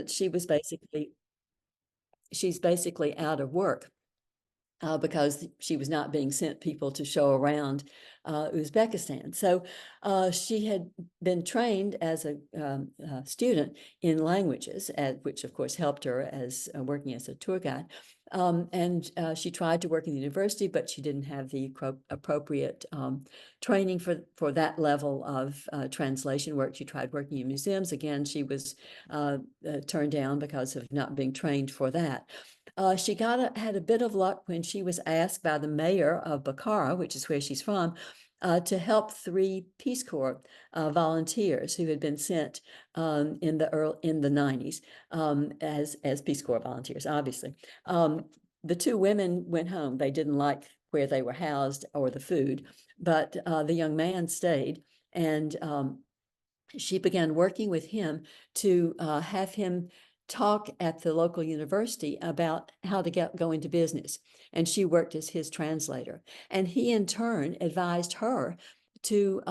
she was she's basically out of work. Because she was not being sent people to show around Uzbekistan. So she had been trained as a student in languages, which of course helped her as working as a tour guide. And she tried to work in the university, but she didn't have the appropriate training for that level of translation work. She tried working in museums. Again, she was turned down because of not being trained for that. She had a bit of luck when she was asked by the mayor of Bukhara, which is where she's from, to help 3 Peace Corps volunteers who had been sent in the 90s as Peace Corps volunteers, obviously. The 2 women went home. They didn't like where they were housed or the food, but the young man stayed, and she began working with him to have him talk at the local university about how to go into business. And she worked as his translator. And he, in turn, advised her to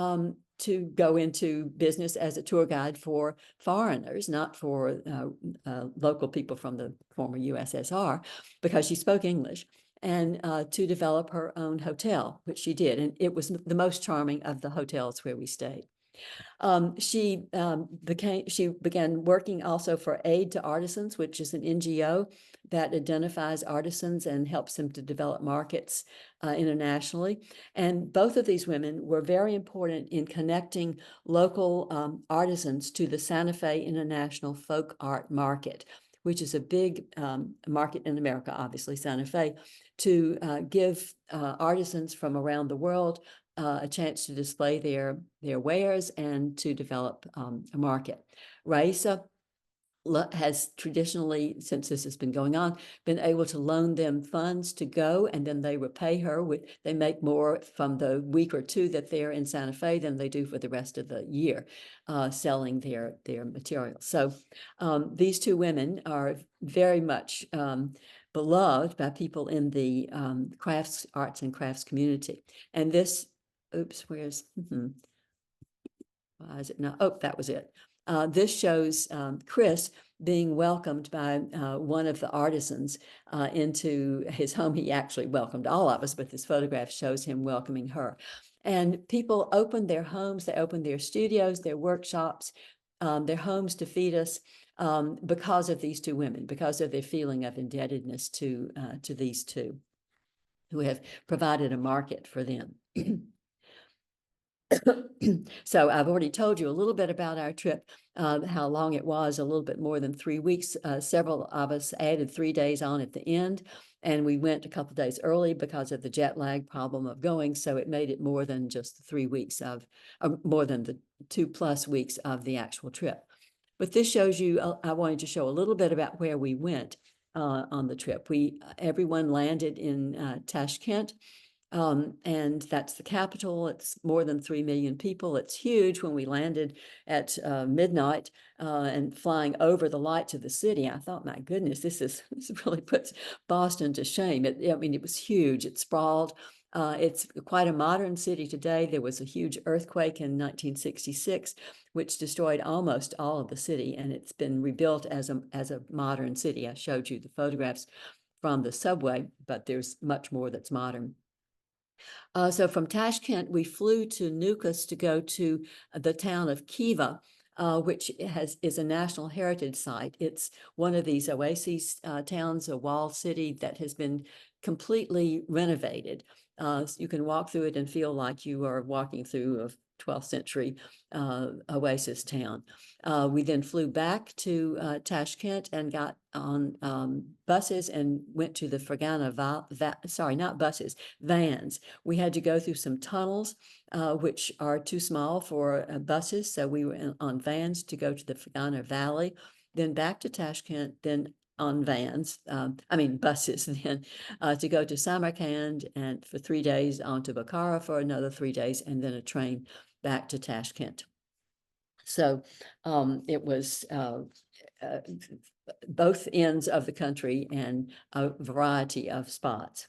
go into business as a tour guide for foreigners, not for local people from the former USSR, because she spoke English, and to develop her own hotel, which she did. And it was the most charming of the hotels where we stayed. She began working also for Aid to Artisans, which is an NGO that identifies artisans and helps them to develop markets internationally. And both of these women were very important in connecting local artisans to the Santa Fe International Folk Art Market, which is a big market in America, obviously, Santa Fe, to give artisans from around the world a chance to display their wares and to develop a market. Raisa has traditionally, since this has been going on, been able to loan them funds to go, and then they repay her they make more from the week or 2 that they're in Santa Fe than they do for the rest of the year selling their materials. So these 2 women are very much beloved by people in the arts and crafts community. And this, oops, where's, why is it not? Oh, that was it. This shows Chris being welcomed by one of the artisans into his home. He actually welcomed all of us, but this photograph shows him welcoming her. And people opened their homes, they opened their studios, their workshops, their homes to feed us because of these 2 women, because of their feeling of indebtedness to these 2 who have provided a market for them. So I've already told you a little bit about our trip, how long it was, a little bit more than 3 weeks. Several of us added 3 days on at the end, and we went a couple of days early because of the jet lag problem of going. So it made it more than just the 3 weeks more than the 2+ weeks of the actual trip. But this shows you, I wanted to show a little bit about where we went on the trip. Everyone landed in Tashkent. And that's the capital. It's more than 3 million people. It's huge. When we landed at midnight and flying over the lights of the city, I thought, my goodness, this really puts Boston to shame. I mean, it was huge. It sprawled. It's quite a modern city today. There was a huge earthquake in 1966, which destroyed almost all of the city, and it's been rebuilt as a modern city. I showed you the photographs from the subway, but there's much more that's modern. So from Tashkent, we flew to Nukus to go to the town of Khiva, which is a national heritage site. It's one of these oasis towns, a walled city that has been completely renovated. So you can walk through it and feel like you are walking through a 12th century oasis town. We then flew back to Tashkent and got on buses and went to the vans. We had to go through some tunnels, which are too small for buses. So we were on vans to go to the Fergana Valley, then back to Tashkent, then on buses then to go to Samarkand, and for 3 days on to Bukhara for another 3 days, and then a train back to Tashkent. So it was both ends of the country and a variety of spots.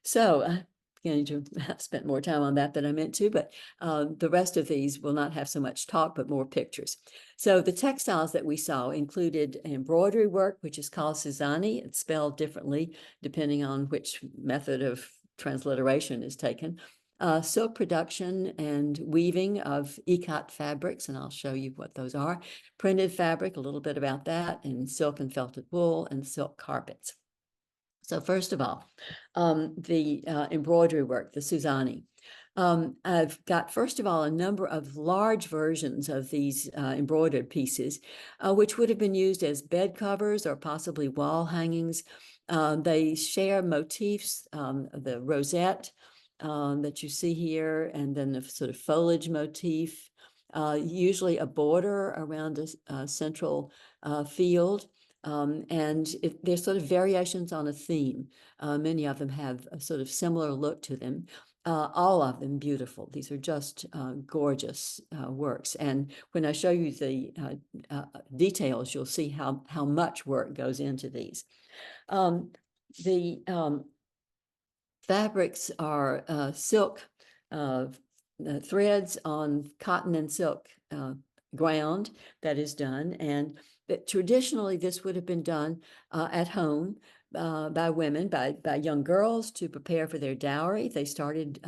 So beginning to spend more time on that than I meant to, but the rest of these will not have so much talk, but more pictures. So the textiles that we saw included embroidery work, which is called Suzani. It's spelled differently depending on which method of transliteration is taken. Silk production and weaving of ikat fabrics, and I'll show you what those are. Printed fabric, a little bit about that, and silk and felted wool and silk carpets. So first of all, the embroidery work, the Suzani. I've got, first of all, a number of large versions of these embroidered pieces, which would have been used as bed covers or possibly wall hangings. They share motifs, the rosette that you see here, and then the sort of foliage motif, usually a border around a central field. There's sort of variations on a theme. Many of them have a sort of similar look to them. All of them beautiful. These are just gorgeous works. And when I show you the details, you'll see how much work goes into these. The fabrics are silk threads on cotton and silk ground that is done, and that traditionally this would have been done at home by women, by young girls to prepare for their dowry. They started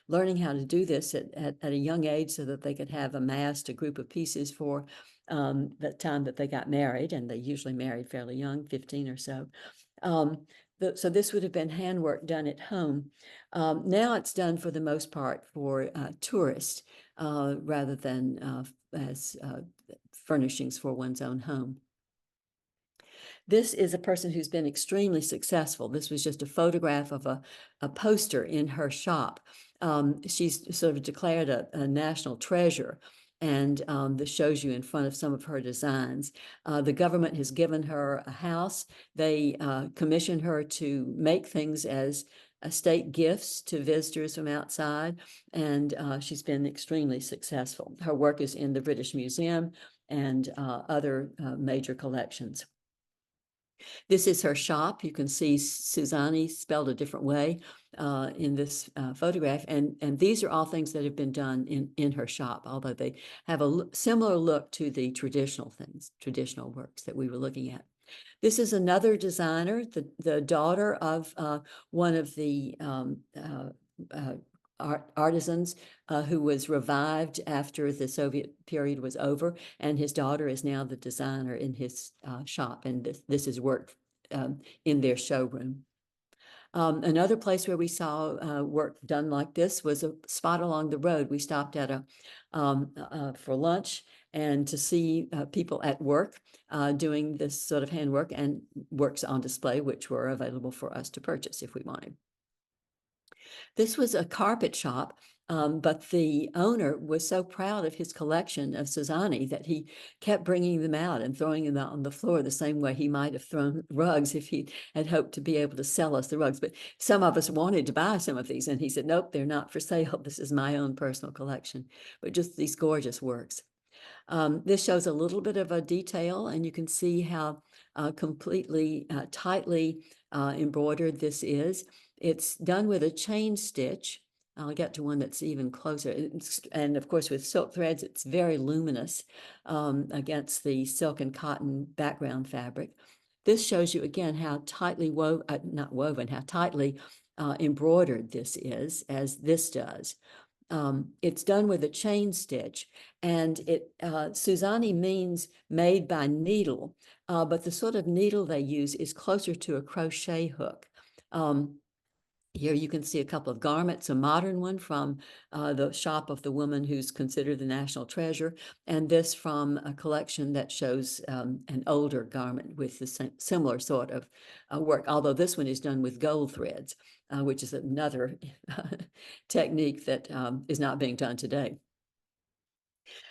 learning how to do this at a young age so that they could have amassed a group of pieces for the time that they got married, and they usually married fairly young, 15 or so. So this would have been handwork done at home. Now it's done for the most part for tourists rather than as furnishings for one's own home. This is a person who's been extremely successful. This was just a photograph of a poster in her shop. She's sort of declared a national treasure, and this shows you in front of some of her designs. The government has given her a house. They commissioned her to make things as state gifts to visitors from outside, and she's been extremely successful. Her work is in the British Museum and other major collections. This is her shop. You can see Suzani spelled a different way in this photograph. And these are all things that have been done in her shop, although they have a similar look to the traditional things, traditional works that we were looking at. This is another designer, the daughter of one of the artisans who was revived after the Soviet period was over, and his daughter is now the designer in his shop, and this is work in their showroom. Another place where we saw work done like this was a spot along the road. We stopped at for lunch and to see people at work doing this sort of handwork, and works on display, which were available for us to purchase if we wanted. This was a carpet shop, but the owner was so proud of his collection of Suzani that he kept bringing them out and throwing them out on the floor the same way he might have thrown rugs if he had hoped to be able to sell us the rugs. But some of us wanted to buy some of these, and he said, nope, they're not for sale. This is my own personal collection, but just these gorgeous works. This shows a little bit of a detail, and you can see how completely tightly embroidered this is. It's done with a chain stitch. I'll get to one that's even closer. And of course, with silk threads, it's very luminous against the silk and cotton background fabric. This shows you again how tightly how tightly embroidered this is, as this does. It's done with a chain stitch, and Suzani means made by needle, but the sort of needle they use is closer to a crochet hook. Here you can see a couple of garments, a modern one from the shop of the woman who's considered the national treasure, and this from a collection that shows an older garment with the similar sort of work, although this one is done with gold threads, which is another technique that is not being done today.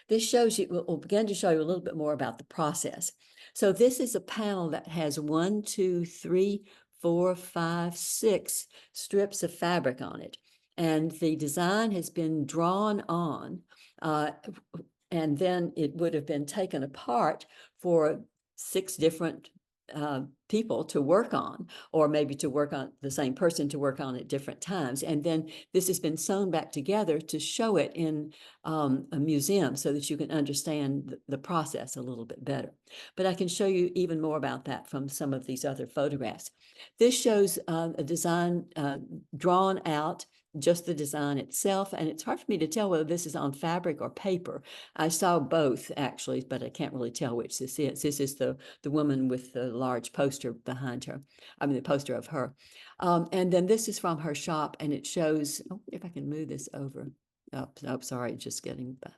This shows you, we'll begin to show you a little bit more about the process. So this is a panel that has 1, 2, 3, 4, 5, 6 strips of fabric on it. And the design has been drawn on, and then it would have been taken apart for 6 different people to work on, or maybe to work on the same person to work on at different times. And then this has been sewn back together to show it in a museum so that you can understand the process a little bit better. But I can show you even more about that from some of these other photographs. This shows a design drawn out, just the design itself, and it's hard for me to tell whether this is on fabric or paper. I saw both actually, but I can't really tell which this is. This is the woman with the large poster behind her. I mean, the poster of her. And then this is from her shop, and it shows, oh, if I can move this over. Oh, sorry, just getting back.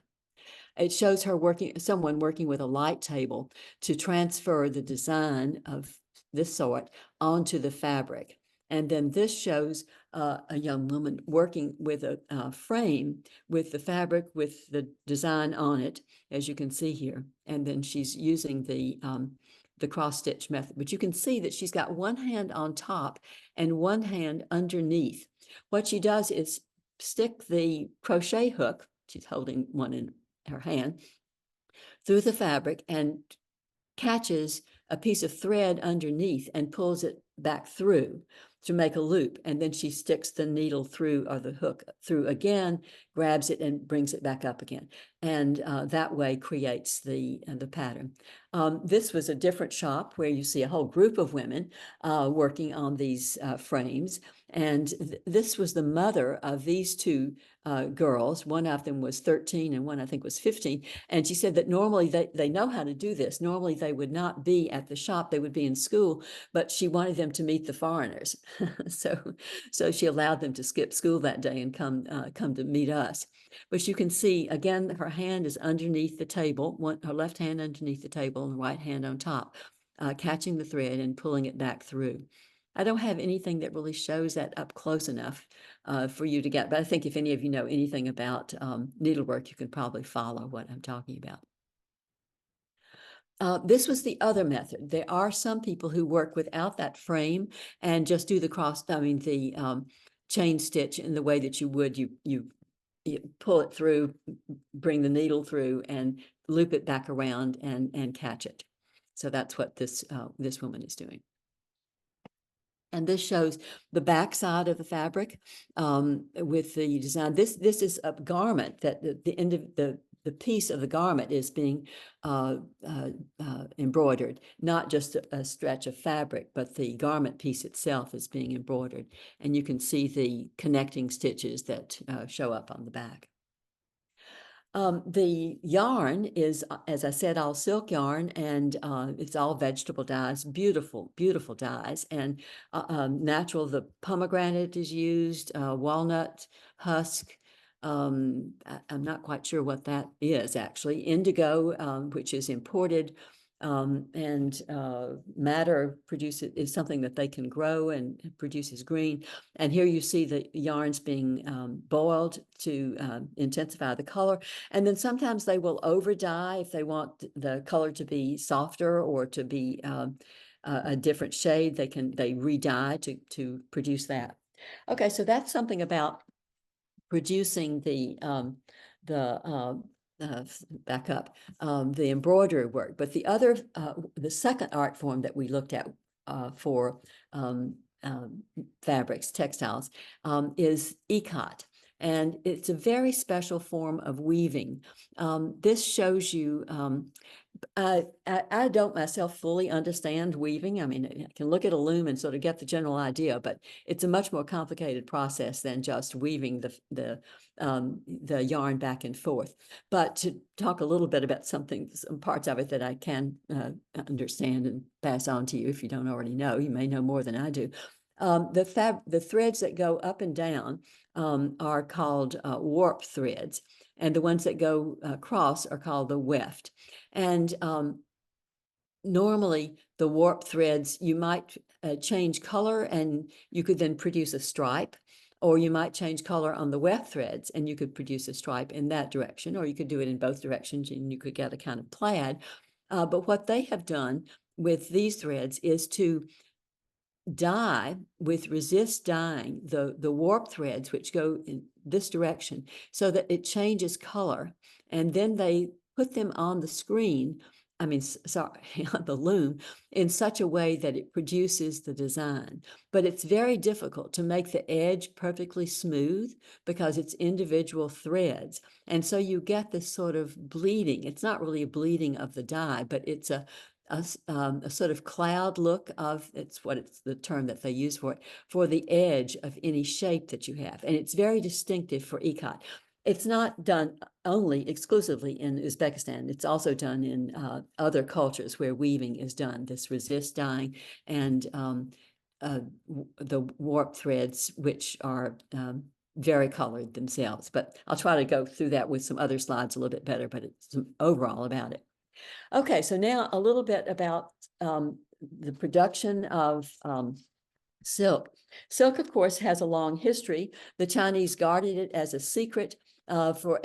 It shows her someone working with a light table to transfer the design of this sort onto the fabric. And then this shows a young woman working with a frame with the fabric with the design on it, as you can see here. And then she's using the cross stitch method. But you can see that she's got one hand on top and one hand underneath. What she does is stick the crochet hook, she's holding one in her hand, through the fabric and catches a piece of thread underneath and pulls it back through to make a loop. And then she sticks the needle through, or the hook through again, grabs it and brings it back up again. And that way creates the pattern. This was a different shop where you see a whole group of women working on these frames. And this was the mother of these two girls. One of them was 13 and one I think was 15. And she said that normally they know how to do this. Normally they would not be at the shop, they would be in school, but she wanted them to meet the foreigners. so she allowed them to skip school that day and come to meet us. But you can see, again, her hand is underneath the table, her left hand underneath the table and the right hand on top, catching the thread and pulling it back through. I don't have anything that really shows that up close enough for you to get, but I think if any of you know anything about needlework, you can probably follow what I'm talking about. This was the other method. There are some people who work without that frame and just do the chain stitch in the way that you would. You pull it through, bring the needle through, and loop it back around and catch it. So that's what this woman is doing. And this shows the back side of the fabric with the design. This is a garment that the end of the piece of the garment is being embroidered, not just a stretch of fabric, but the garment piece itself is being embroidered. And you can see the connecting stitches that show up on the back. The yarn is, as I said, all silk yarn, and it's all vegetable dyes, beautiful, beautiful dyes, and natural. The pomegranate is used, walnut husk. I'm not quite sure what that is actually. Indigo, which is imported, and madder is something that they can grow and produces green. And here you see the yarns being boiled to intensify the color. And then sometimes they will over dye if they want the color to be softer or to be a different shade. They re-dye to produce that. Okay, so that's something about producing the back up, the embroidery work. But the second art form that we looked at for fabrics, textiles, is ikat. And it's a very special form of weaving. This shows you, I don't myself fully understand weaving. I mean, I can look at a loom and sort of get the general idea, but it's a much more complicated process than just weaving the yarn back and forth. But to talk a little bit about some parts of it that I can understand and pass on to you, if you don't already know, you may know more than I do. The threads that go up and down are called warp threads, and the ones that go across are called the weft. And normally the warp threads, you might change color and you could then produce a stripe, or you might change color on the weft threads and you could produce a stripe in that direction, or you could do it in both directions and you could get a kind of plaid. But what they have done with these threads is to dye with resist dyeing the warp threads, which go in this direction, so that it changes color. And then they put them on the screen I mean, sorry, the loom in such a way that it produces the design. But it's very difficult to make the edge perfectly smooth because it's individual threads. And so you get this sort of bleeding. It's not really a bleeding of the dye, but it's a sort of cloud look of, it's the term that they use for it, for the edge of any shape that you have. And it's very distinctive for ikat. It's not done only exclusively in Uzbekistan. It's also done in other cultures where weaving is done, this resist dyeing and the warp threads, which are very colored themselves. But I'll try to go through that with some other slides a little bit better, but it's overall about it. Okay, so now a little bit about the production of silk. Silk, of course, has a long history. The Chinese guarded it as a secret for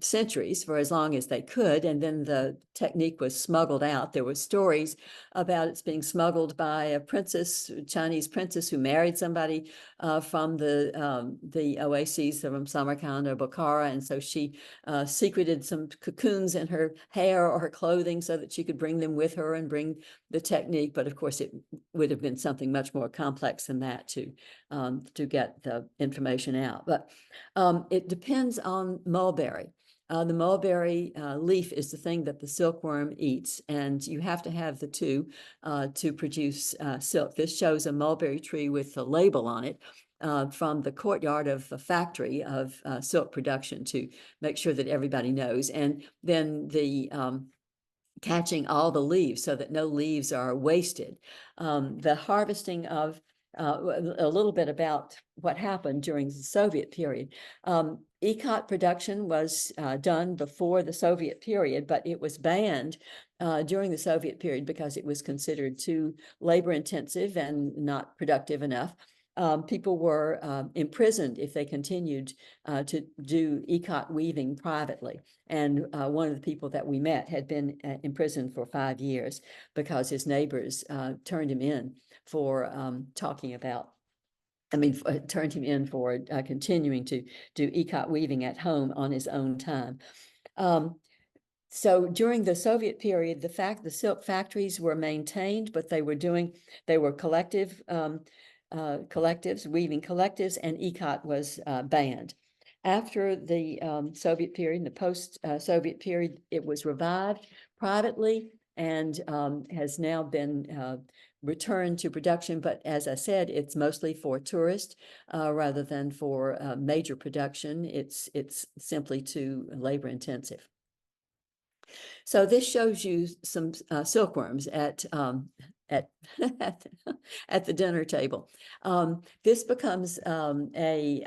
centuries, for as long as they could, and then the technique was smuggled out. There were stories about it being smuggled by a princess, Chinese princess, who married somebody from the oases from Samarkand or Bukhara, and so she secreted some cocoons in her hair or her clothing so that she could bring them with her and bring the technique. But of course, it would have been something much more complex than that to get the information out. But it depends on mulberry. The mulberry leaf is the thing that the silkworm eats, and you have to have the two to produce silk. This shows a mulberry tree with a label on it from the courtyard of a factory of silk production to make sure that everybody knows. And then the catching all the leaves so that no leaves are wasted. The harvesting of a little bit about what happened during the Soviet period. Ikat production was done before the Soviet period, but it was banned during the Soviet period because it was considered too labor intensive and not productive enough. People were imprisoned if they continued to do ikat weaving privately. And one of the people that we met had been imprisoned for 5 years because his neighbors turned him in for talking about, turned him in for continuing to do ikat weaving at home on his own time. So during the Soviet period, the silk factories were maintained, but they were collectives, weaving collectives, and ikat was banned. After the Soviet period, the post-Soviet period, it was revived privately and has now been returned to production. But as I said, it's mostly for tourists rather than for major production. It's simply too labor intensive. So this shows you some silkworms at at the dinner table. This becomes I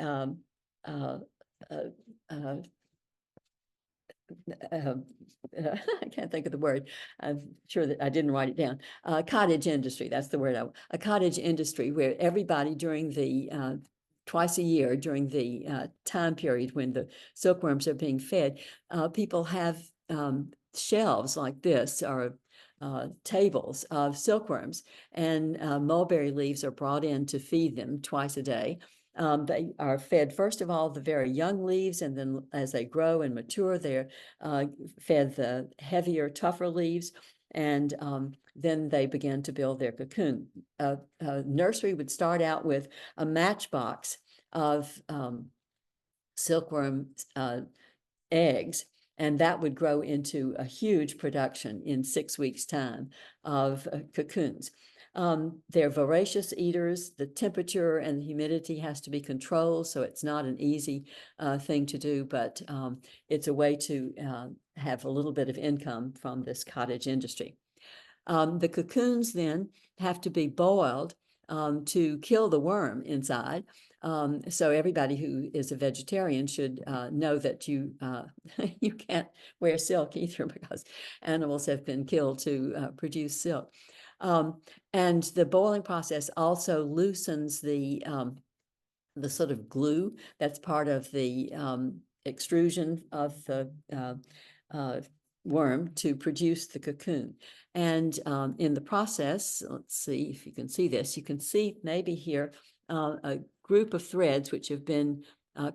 can't think of the word. I'm sure that I didn't write it down. Cottage industry, that's the word. A cottage industry where everybody during the twice a year during the time period when the silkworms are being fed, people have shelves like this or tables of silkworms, and mulberry leaves are brought in to feed them twice a day. They are fed, first of all, the very young leaves, and then as they grow and mature, they're fed the heavier, tougher leaves, and then they begin to build their cocoon. A nursery would start out with a matchbox of silkworm eggs, and that would grow into a huge production in 6 weeks' time of cocoons. They're voracious eaters. The temperature and the humidity has to be controlled, so it's not an easy thing to do, but it's a way to have a little bit of income from this cottage industry. The cocoons then have to be boiled to kill the worm inside. So everybody who is a vegetarian should know that you you can't wear silk either because animals have been killed to produce silk. And the boiling process also loosens the sort of glue that's part of the extrusion of the worm to produce the cocoon. And in the process, let's see if you can see this. You can see maybe here a group of threads which have been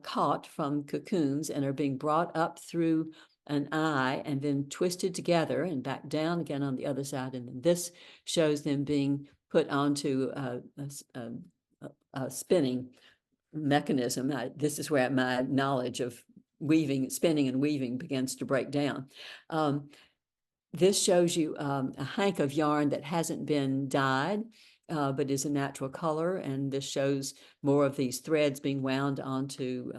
caught from cocoons and are being brought up through an eye and then twisted together and back down again on the other side. And then this shows them being put onto a spinning mechanism. This is where my knowledge of weaving, spinning and weaving begins to break down. This shows you a hank of yarn that hasn't been dyed, but is a natural color. And this shows more of these threads being wound onto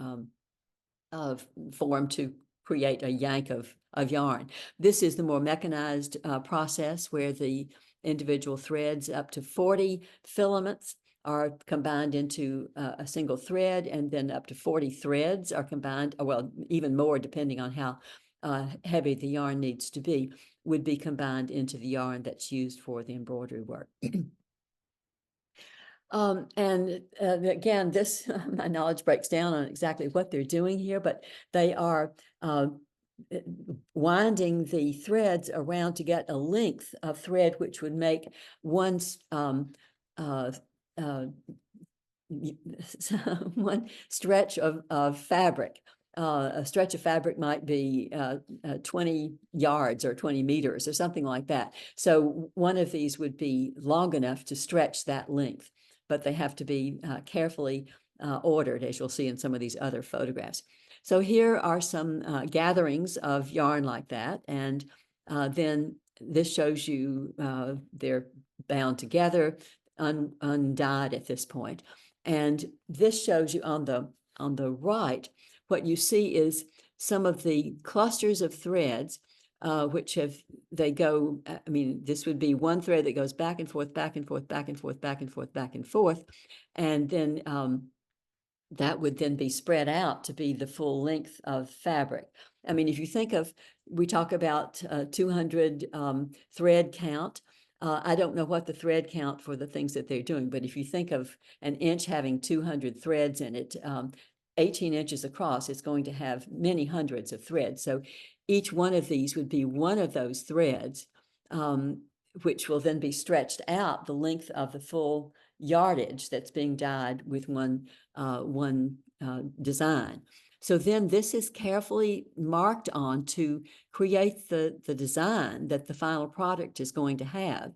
form to create a yank of yarn. This is the more mechanized process where the individual threads, up to 40 filaments, are combined into a single thread, and then up to 40 threads are combined, well, even more depending on how heavy the yarn needs to be, would be combined into the yarn that's used for the embroidery work. And again, this my knowledge breaks down on exactly what they're doing here, but they are winding the threads around to get a length of thread which would make one one stretch of fabric. A stretch of fabric might be 20 yards or 20 meters or something like that. So one of these would be long enough to stretch that length, but they have to be carefully ordered, as you'll see in some of these other photographs. So here are some gatherings of yarn like that. And then this shows you they're bound together, undyed at this point. And this shows you on the right, what you see is some of the clusters of threads, which they go, I mean, this would be one thread that goes back and forth, back and forth, back and forth, back and forth, back and forth. And then that would then be spread out to be the full length of fabric. I mean, if you think of, we talk about 200 thread count. I don't know what the thread count for the things that they're doing, but if you think of an inch having 200 threads in it, 18 inches across, it's going to have many hundreds of threads. So each one of these would be one of those threads, which will then be stretched out the length of the full yardage that's being dyed with one design. So then this is carefully marked on to create the design that the final product is going to have.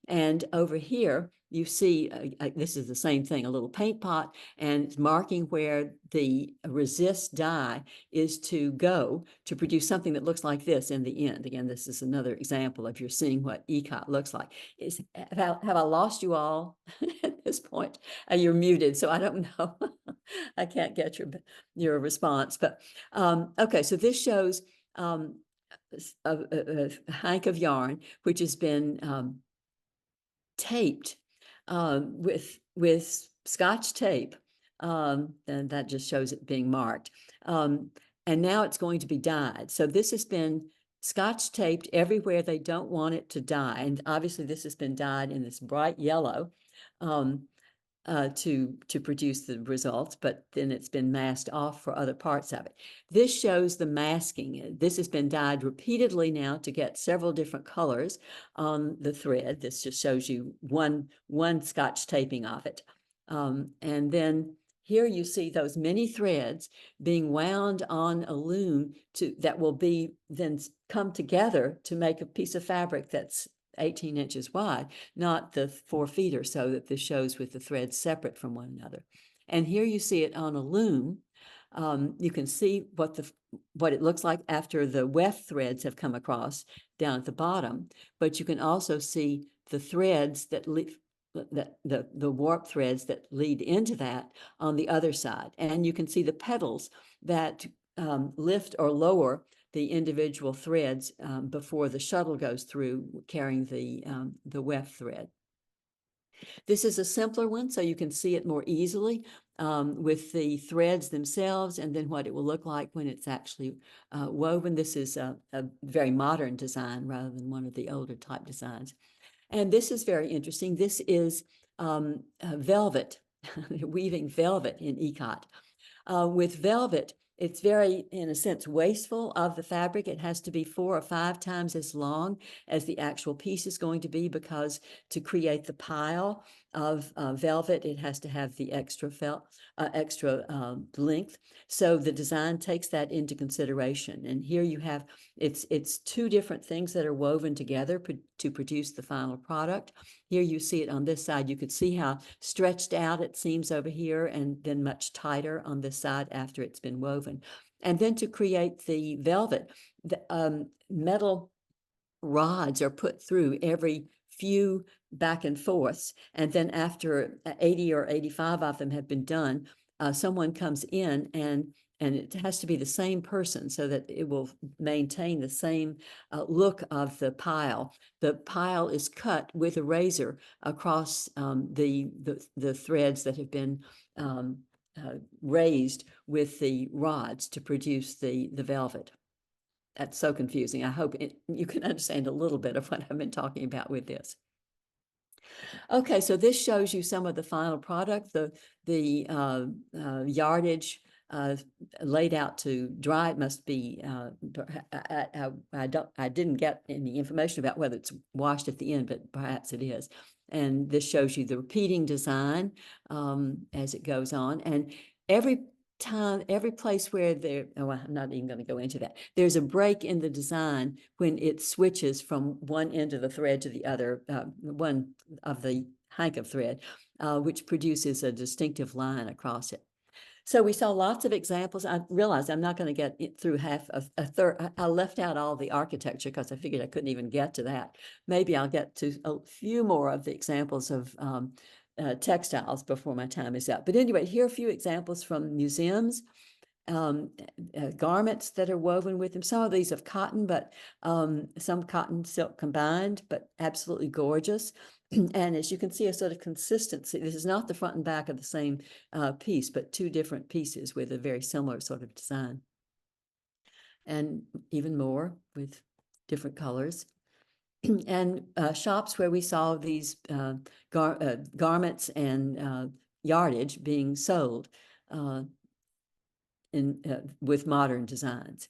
And over here, you see, this is the same thing, a little paint pot, and it's marking where the resist dye is to go to produce something that looks like this in the end. Again, this is another example of you're seeing what ikat looks like. Have I lost you all at this point? You're muted, so I don't know. I can't get your response, but okay, so this shows a hank of yarn which has been taped with Scotch tape, and that just shows it being marked. And now it's going to be dyed. So this has been Scotch taped everywhere they don't want it to dye. And obviously this has been dyed in this bright yellow to produce the results, but then it's been masked off for other parts of it. This shows the masking. This has been dyed repeatedly now to get several different colors on the thread. This just shows you one Scotch taping of it. And then here you see those many threads being wound on a loom that will be then come together to make a piece of fabric that's 18 inches wide, not the 4 feet or so that this shows with the threads separate from one another. And here you see it on a loom. You can see what it looks like after the weft threads have come across down at the bottom, but you can also see the threads that the warp threads that lead into that on the other side. And you can see the petals that lift or lower the individual threads before the shuttle goes through carrying the weft thread. This is a simpler one, so you can see it more easily with the threads themselves and then what it will look like when it's actually woven. This is a very modern design rather than one of the older type designs. And this is very interesting. This is velvet, weaving velvet in ikat. With velvet, it's very, in a sense, wasteful of the fabric. It has to be 4 or 5 times as long as the actual piece is going to be, because to create the pile, of velvet, it has to have the extra length. So the design takes that into consideration. And here you have, it's two different things that are woven together to produce the final product. Here you see it on this side. You could see how stretched out it seems over here, and then much tighter on this side after it's been woven. And then to create the velvet, the metal rods are put through every few back and forths. And then after 80 or 85 of them have been done, someone comes in and it has to be the same person so that it will maintain the same look of the pile. The pile is cut with a razor across the threads that have been raised with the rods to produce the velvet. That's so confusing. I hope you can understand a little bit of what I've been talking about with this. Okay, so this shows you some of the final product, the yardage laid out to dry. It must be, I didn't get any information about whether it's washed at the end, but perhaps it is. And this shows you the repeating design as it goes on. And every place where I'm not even going to go into that. There's a break in the design when it switches from one end of the thread to the other, one of the hank of thread, which produces a distinctive line across it. So we saw lots of examples. I realized I'm not going to get through half of a third. I left out all the architecture because I figured I couldn't even get to that. Maybe I'll get to a few more of the examples of textiles before my time is up. But anyway, here are a few examples from museums, garments that are woven with them. Some of these of cotton, but some cotton silk combined, but absolutely gorgeous. And as you can see, a sort of consistency. This is not the front and back of the same piece, but two different pieces with a very similar sort of design. And even more with different colors. And shops where we saw these garments and yardage being sold with modern designs.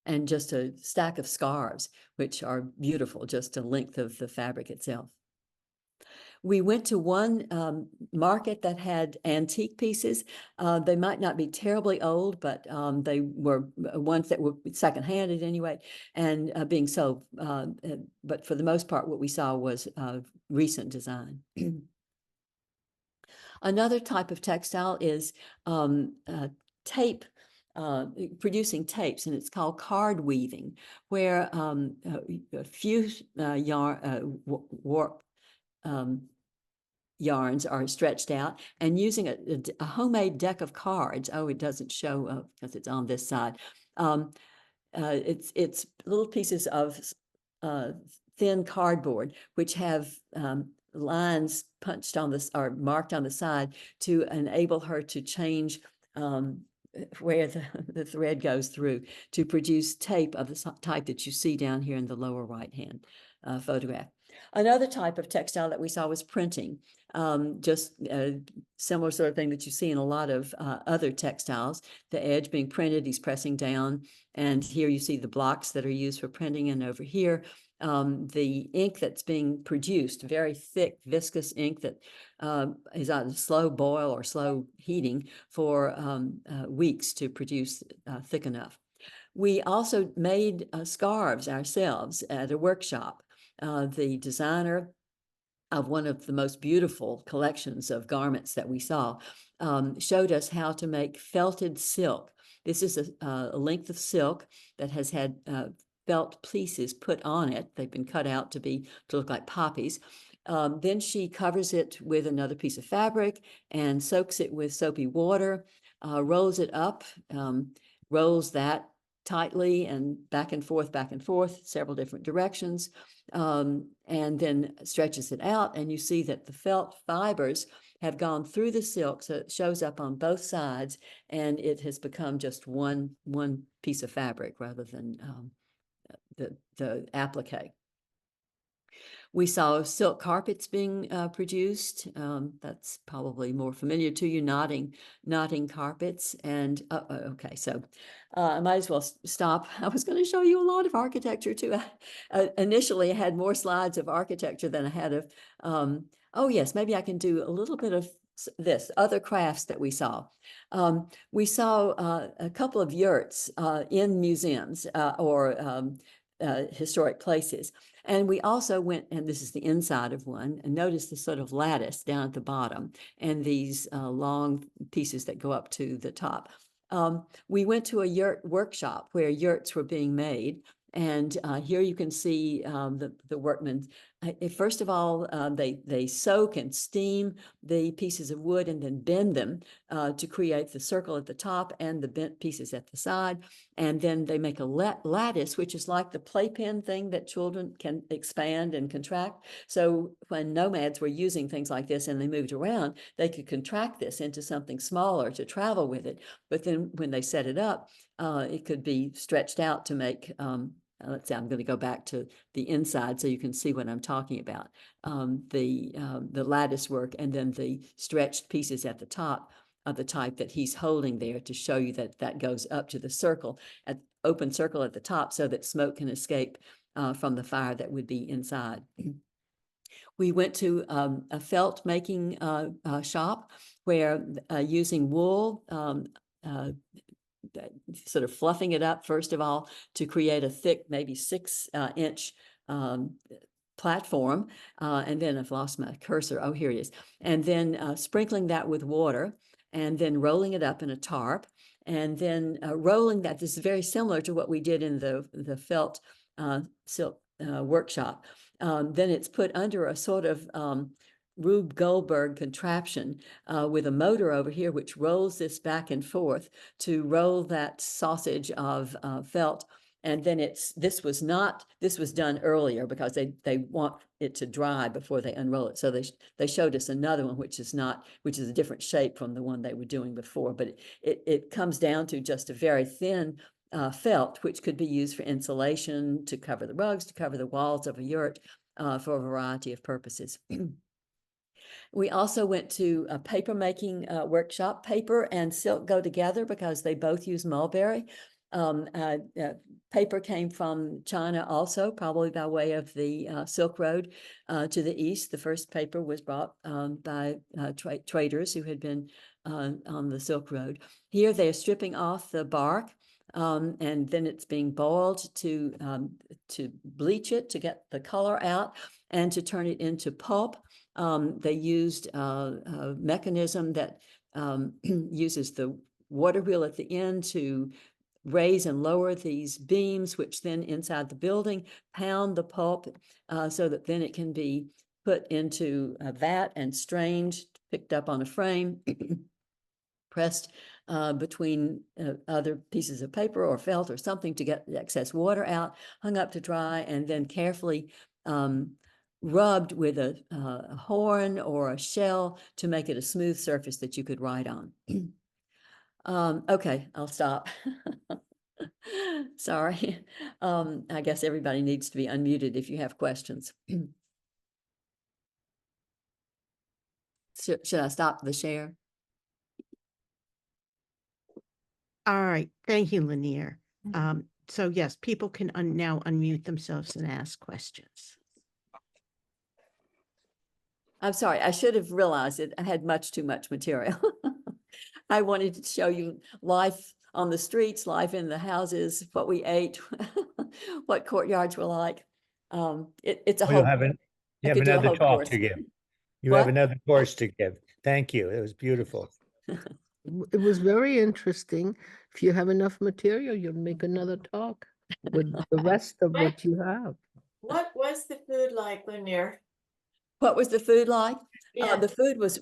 And just a stack of scarves, which are beautiful, just the length of the fabric itself. We went to one market that had antique pieces. They might not be terribly old, but they were ones that were second-handed anyway, and being sold. But for the most part, what we saw was recent design. Another type of textile is tape, producing tapes, and it's called card weaving, where a few warp yarns are stretched out, and using a homemade deck of cards. Oh, it doesn't show because it's on this side. It's little pieces of thin cardboard which have lines punched on this or marked on the side to enable her to change where the thread goes through to produce tape of the type that you see down here in the lower right hand photograph. Another type of textile that we saw was printing, just a similar sort of thing that you see in a lot of other textiles, the edge being printed, he's pressing down, and here you see the blocks that are used for printing, and over here the ink that's being produced, very thick viscous ink that is on slow boil or slow heating for weeks to produce thick enough. We also made scarves ourselves at a workshop. The designer of one of the most beautiful collections of garments that we saw showed us how to make felted silk. This is a length of silk that has had felt pieces put on it. They've been cut out to look like poppies. Then she covers it with another piece of fabric and soaks it with soapy water, rolls it up, rolls that tightly and back and forth, several different directions, and then stretches it out. And you see that the felt fibers have gone through the silk, so it shows up on both sides, and it has become just one piece of fabric rather than the applique. We saw silk carpets being produced. That's probably more familiar to you, knotting carpets. And okay, so I might as well stop. I was going to show you a lot of architecture too. Initially, I had more slides of architecture than I had of. Oh yes, maybe I can do a little bit of this other crafts that we saw. We saw a couple of yurts in museums or historic places. And we also went, and this is the inside of one, and notice the sort of lattice down at the bottom and these long pieces that go up to the top. We went to a yurt workshop where yurts were being made. And here you can see the workmen. First of all, they soak and steam the pieces of wood and then bend them to create the circle at the top and the bent pieces at the side. And then they make a lattice, which is like the playpen thing that children can expand and contract. So when nomads were using things like this and they moved around, they could contract this into something smaller to travel with it. But then when they set it up, it could be stretched out to make, let's say I'm going to go back to the inside so you can see what I'm talking about. The lattice work and then the stretched pieces at the top of the type that he's holding there to show you that that goes up to the circle, at open circle at the top so that smoke can escape from the fire that would be inside. We went to a felt making shop where using wool, sort of fluffing it up first of all to create a thick, maybe 6-inch platform. And then I've lost my cursor. Oh, here it is. And then sprinkling that with water and then rolling it up in a tarp and then rolling that. This is very similar to what we did in the felt silk workshop. Then it's put under a sort of Rube Goldberg contraption with a motor over here, which rolls this back and forth to roll that sausage of felt. And then this was done earlier because they want it to dry before they unroll it. So they showed us another one, which is a different shape from the one they were doing before, but it comes down to just a very thin felt, which could be used for insulation, to cover the rugs, to cover the walls of a yurt, for a variety of purposes. We also went to a paper making workshop. Paper and silk go together because they both use mulberry. Paper came from China also, probably by way of the Silk Road to the east. The first paper was brought by traders who had been on the Silk Road. Here they're stripping off the bark and then it's being boiled to bleach it, to get the color out and to turn it into pulp. They used a mechanism that uses the water wheel at the end to raise and lower these beams, which then inside the building pound the pulp so that then it can be put into a vat and strained, picked up on a frame, pressed between other pieces of paper or felt or something to get the excess water out, hung up to dry, and then carefully rubbed with a horn or a shell to make it a smooth surface that you could write on. Okay, I'll stop. Sorry. I guess everybody needs to be unmuted if you have questions. Should I stop the share? All right. Thank you, Lanier. So yes, people can now unmute themselves and ask questions. I'm sorry, I should have realized it. I had much too much material. I wanted to show you life on the streets, life in the houses, what we ate, what courtyards were like. It's a whole. You have another talk to give. You have another course to give. Thank you. It was beautiful. It was very interesting. If you have enough material, you'll make another talk with the rest of what you have. What was the food like, Lanier? What was the food like? Yeah. The food was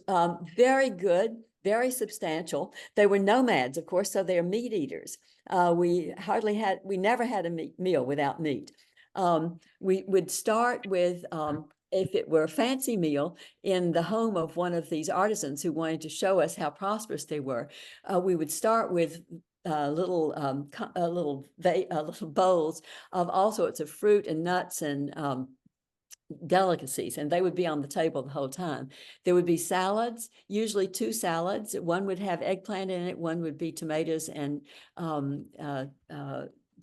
very good, very substantial. They were nomads, of course, so they're meat eaters. We never had a meal without meat. We would start with, if it were a fancy meal in the home of one of these artisans who wanted to show us how prosperous they were, we would start with little bowls of all sorts of fruit and nuts and delicacies, and they would be on the table the whole time. There would be salads, usually 2 salads. One would have eggplant in it, one would be tomatoes and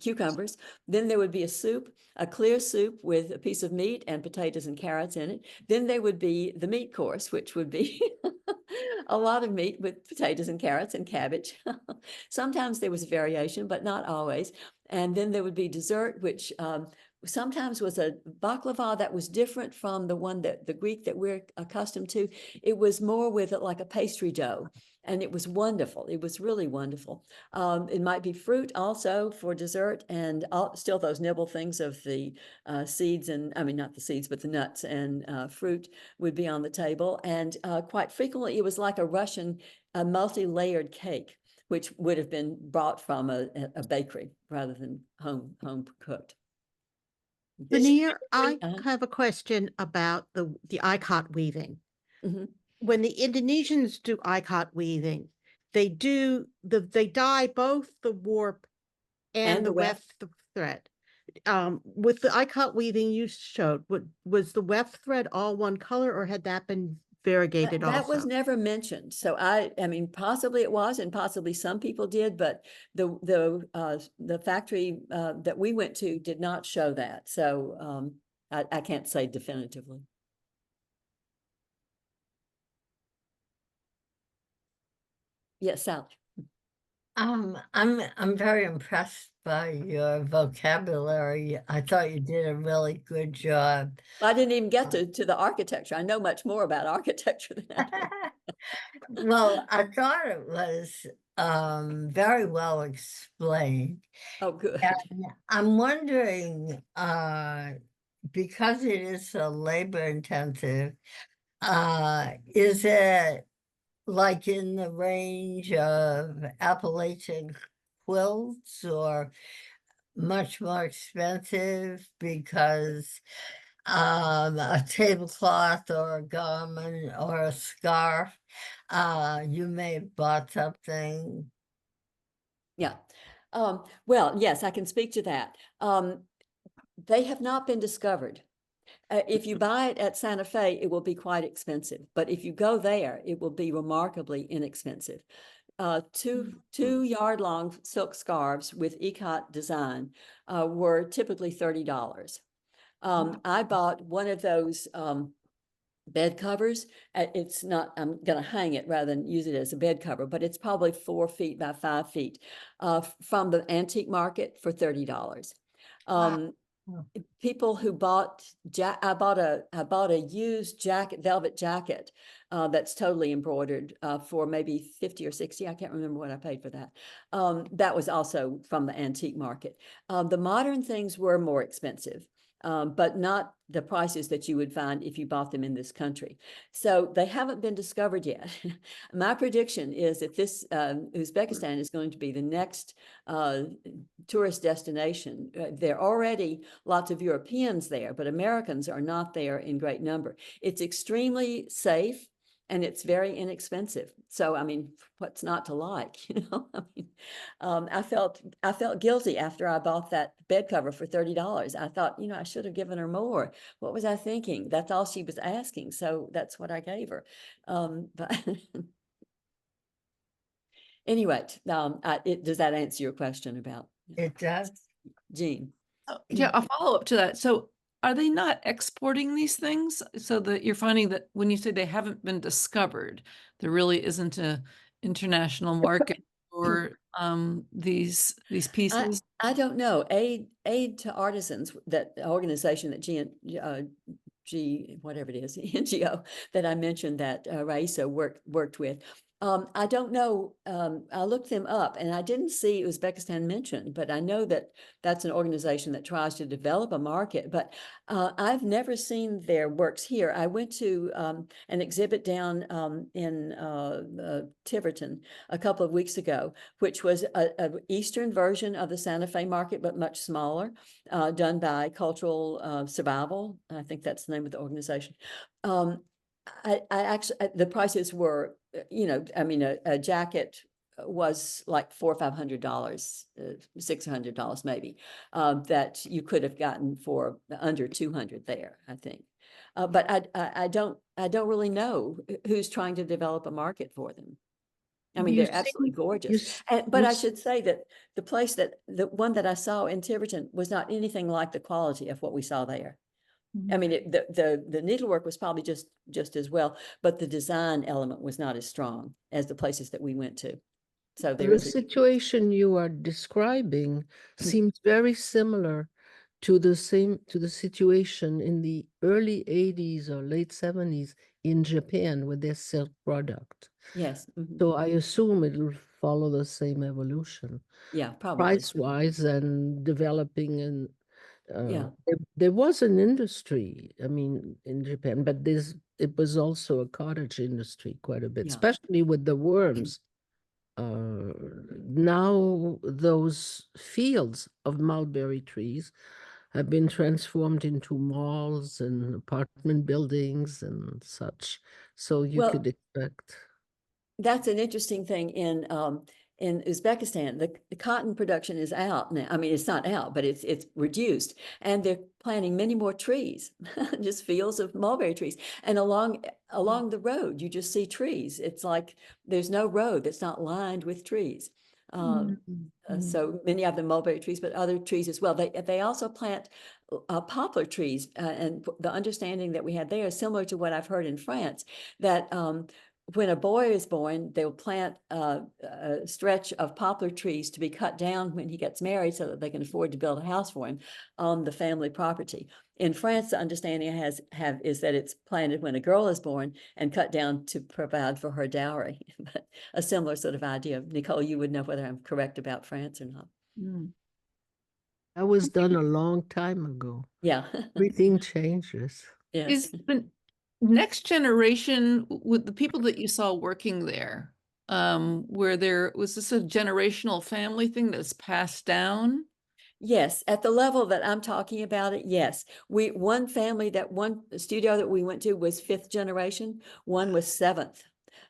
cucumbers. Then there would be a soup, a clear soup with a piece of meat and potatoes and carrots in it. Then there would be the meat course, which would be a lot of meat with potatoes and carrots and cabbage. Sometimes there was variation, but not always. And then there would be dessert, which sometimes was a baklava that was different from the one that the Greek that we're accustomed to. It was more with it like a pastry dough, and it was wonderful. It was really wonderful. It might be fruit also for dessert, and still those nibble things of the seeds, and I mean, not the seeds, but the nuts and fruit would be on the table. And quite frequently it was like a Russian multi-layered cake, which would have been brought from a bakery rather than home cooked. Lanier, I Uh-huh. have a question about the ikat weaving. Mhm. When the Indonesians do ikat weaving, they dye both the warp and the weft thread. With the ikat weaving you showed, was the weft thread all one color, or had that been variegated That was also? never mentioned. So I mean, possibly it was, and possibly some people did, but the factory that we went to did not show that. So I can't say definitively. Yes, Sally. I'm very impressed by your vocabulary. I thought you did a really good job. I didn't even get to the architecture. I know much more about architecture than that. Well, I thought it was very well explained. Oh, good. And I'm wondering, because it is so labor intensive, is it like in the range of Appalachian quilts, or much more expensive because a tablecloth or a garment or a scarf, you may have bought something? Yeah. Well, yes, I can speak to that. They have not been discovered. If you buy it at Santa Fe, it will be quite expensive. But if you go there, it will be remarkably inexpensive. Two yard long silk scarves with ikat design were typically $30. I bought one of those bed covers. It's not, I'm going to hang it rather than use it as a bed cover, but it's probably 4 feet by 5 feet from the antique market for $30. People who bought, I bought a used velvet jacket that's totally embroidered for maybe 50 or 60. I can't remember what I paid for that. That was also from the antique market. The modern things were more expensive. But not the prices that you would find if you bought them in this country. So they haven't been discovered yet. My prediction is that this Uzbekistan is going to be the next tourist destination. There are already lots of Europeans there, but Americans are not there in great number. It's extremely safe, and it's very inexpensive. So, I mean, what's not to like, I mean, I felt guilty after I bought that bed cover for $30. I thought, I should have given her more. What was I thinking? That's all she was asking. So that's what I gave her. But anyway, does that answer your question about? It does. Jean? Yeah, a follow-up to that. So are they not exporting these things, so that you're finding that when you say they haven't been discovered, there really isn't a international market for these pieces? I don't know. Aid to Artisans, that organization that whatever it is, NGO that I mentioned that Raisa worked with. I don't know. I looked them up and I didn't see Uzbekistan mentioned, but I know that that's an organization that tries to develop a market, but I've never seen their works here. I went to an exhibit down in Tiverton a couple of weeks ago, which was an Eastern version of the Santa Fe market, but much smaller, done by Cultural Survival. I think that's the name of the organization. I actually, the prices were, I mean, a jacket was like $400 or $500, $600 maybe, that you could have gotten for under 200 there, I think. But I don't really know who's trying to develop a market for them. I mean, You they're absolutely see- gorgeous. But you I s- should say that the one that I saw in Tiverton was not anything like the quality of what we saw there. I mean, the needlework was probably just as well, but the design element was not as strong as the places that we went to. So there The is situation you are describing seems very similar to the situation in the early 80s or late 70s in Japan with their silk product. yes, mhm, So I assume it will follow the same evolution, yeah, probably, price-wise and developing. And yeah, there was an industry, I mean, in Japan, but it was also a cottage industry quite a bit, yeah. especially with the worms. Now those fields of mulberry trees have been transformed into malls and apartment buildings and such. So you Well, could expect. that's an interesting thing in Uzbekistan. The cotton production is out now. I mean, it's not out, but it's reduced, and they're planting many more trees, just fields of mulberry trees. And along the road, you just see trees. It's like there's no road that's not lined with trees. So many of them mulberry trees, but other trees as well. They also plant poplar trees, and the understanding that we had there is similar to what I've heard in France, that when a boy is born, they'll plant a stretch of poplar trees to be cut down when he gets married so that they can afford to build a house for him on the family property. In France, the understanding I have is that it's planted when a girl is born and cut down to provide for her dowry. But a similar sort of idea. Nicole, you would know whether I'm correct about France or not. That was done a long time ago. Yeah. Everything changes. Yes. Is the next generation with the people that you saw working there, was this a generational family thing that's passed down? Yes, at the level that I'm talking about it, yes. One studio that we went to was 5th generation, one was 7th.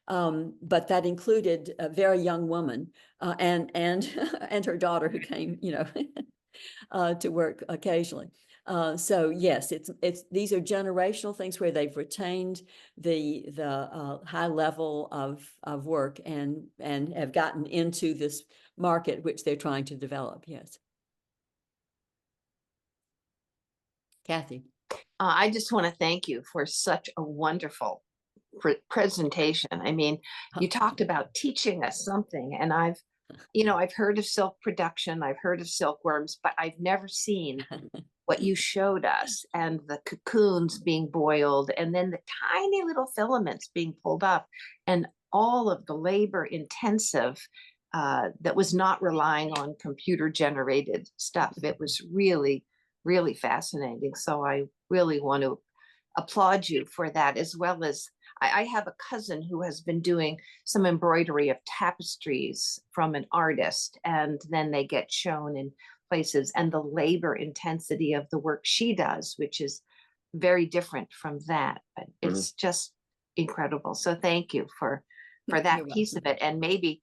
But that included a very young woman and and her daughter who came, to work occasionally. So yes, these are generational things where they've retained the high level of work and have gotten into this market which they're trying to develop. Yes. Kathy. I just want to thank you for such a wonderful presentation. I mean, you talked about teaching us something, and I've heard of silk production, I've heard of silkworms, but I've never seen what you showed us, and the cocoons being boiled, and then the tiny little filaments being pulled up, and all of the labor intensive that was not relying on computer generated stuff. It was really, really fascinating. So I really want to applaud you for that, as well as I have a cousin who has been doing some embroidery of tapestries from an artist, and then they get shown in places, and the labor intensity of the work she does, which is very different from that, but it's just incredible. So thank you for that piece of it. And maybe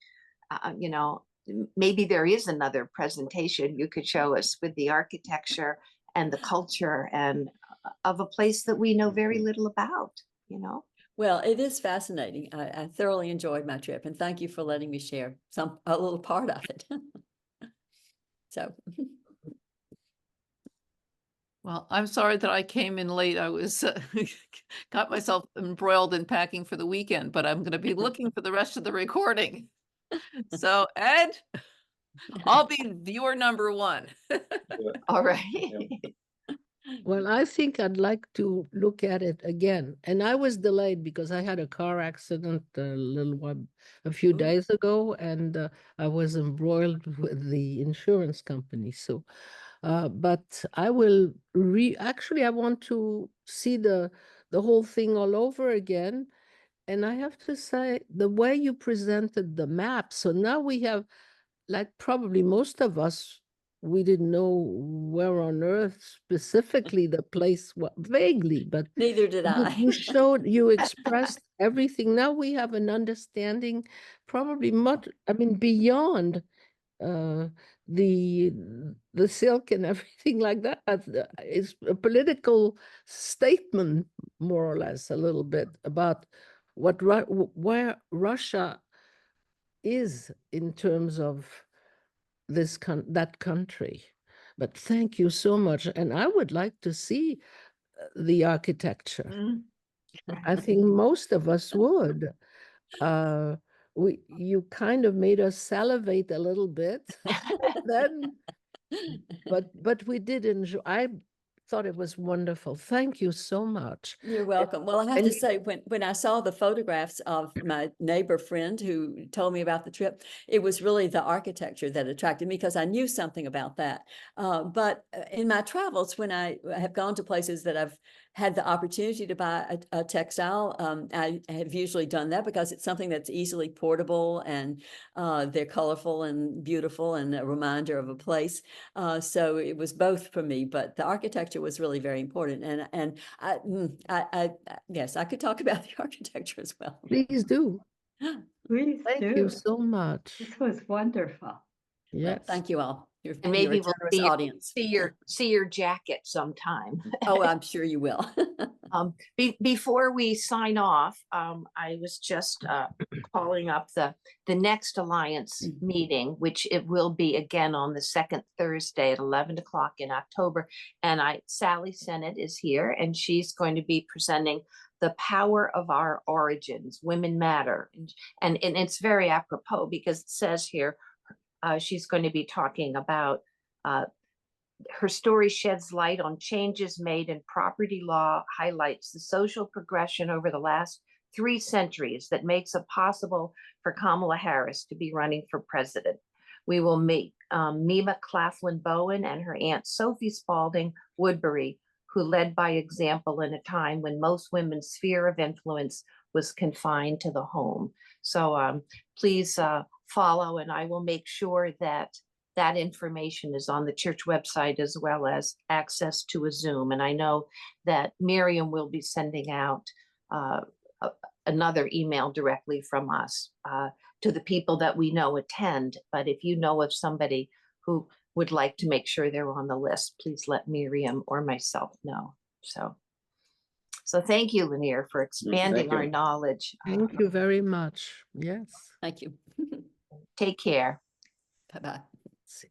maybe there is another presentation you could show us with the architecture and the culture and of a place that we know very little about. Well, it is fascinating. I thoroughly enjoyed my trip, and thank you for letting me share a little part of it. So. Well, I'm sorry that I came in late. I was got myself embroiled in packing for the weekend, but I'm going to be looking for the rest of the recording. So, Ed, I'll be viewer number 1. All right. Well, I think I'd like to look at it again. And I was delayed because I had a car accident a few days ago, and I was embroiled with the insurance company. So, but I will actually, I want to see the whole thing all over again. And I have to say, the way you presented the map, so now we have, like probably most of us we didn't know where on earth specifically the place was, vaguely, but Neither did I. you showed, you expressed everything. Now we have an understanding, probably much, I mean, beyond the silk and everything like that. It's a political statement, more or less, a little bit about what where Russia is in terms of that country. But thank you so much, and I would like to see the architecture. Mm. I think most of us would. You kind of made us salivate a little bit then, but we did enjoy. I thought it was wonderful. Thank you so much. You're welcome. Well, I have to say, when I saw the photographs of my neighbor friend who told me about the trip, it was really the architecture that attracted me because I knew something about that. But in my travels, when I have gone to places that I've had the opportunity to buy a textile, I have usually done that because it's something that's easily portable and they're colorful and beautiful and a reminder of a place. So it was both for me, but the architecture was really very important. And yes, I could talk about the architecture as well. Please do. Please Thank do. you so much. This was wonderful. Well, Yes. thank you all. You're And a maybe we'll generous audience. see your jacket sometime. Oh, I'm sure you will. Before we sign off, I was just calling up the next Alliance meeting, which it will be again on the second Thursday at 11 o'clock in October. And Sally Sennett is here, and she's going to be presenting the power of our origins, women matter. And it's very apropos because it says here, she's going to be talking about her story sheds light on changes made in property law, highlights the social progression over the last 3 centuries that makes it possible for Kamala Harris to be running for president. We will meet Mima Claflin Bowen and her aunt Sophie Spalding Woodbury, who led by example in a time when most women's sphere of influence was confined to the home. So please follow, and I will make sure that that information is on the church website as well as access to a Zoom. And I know that Miriam will be sending out another email directly from us to the people that we know attend. But if you know of somebody who would like to make sure they're on the list, please let Miriam or myself know. So thank you, Lanier, for expanding our knowledge. Thank you very much. Yes. Thank you. Take care. Bye-bye. See.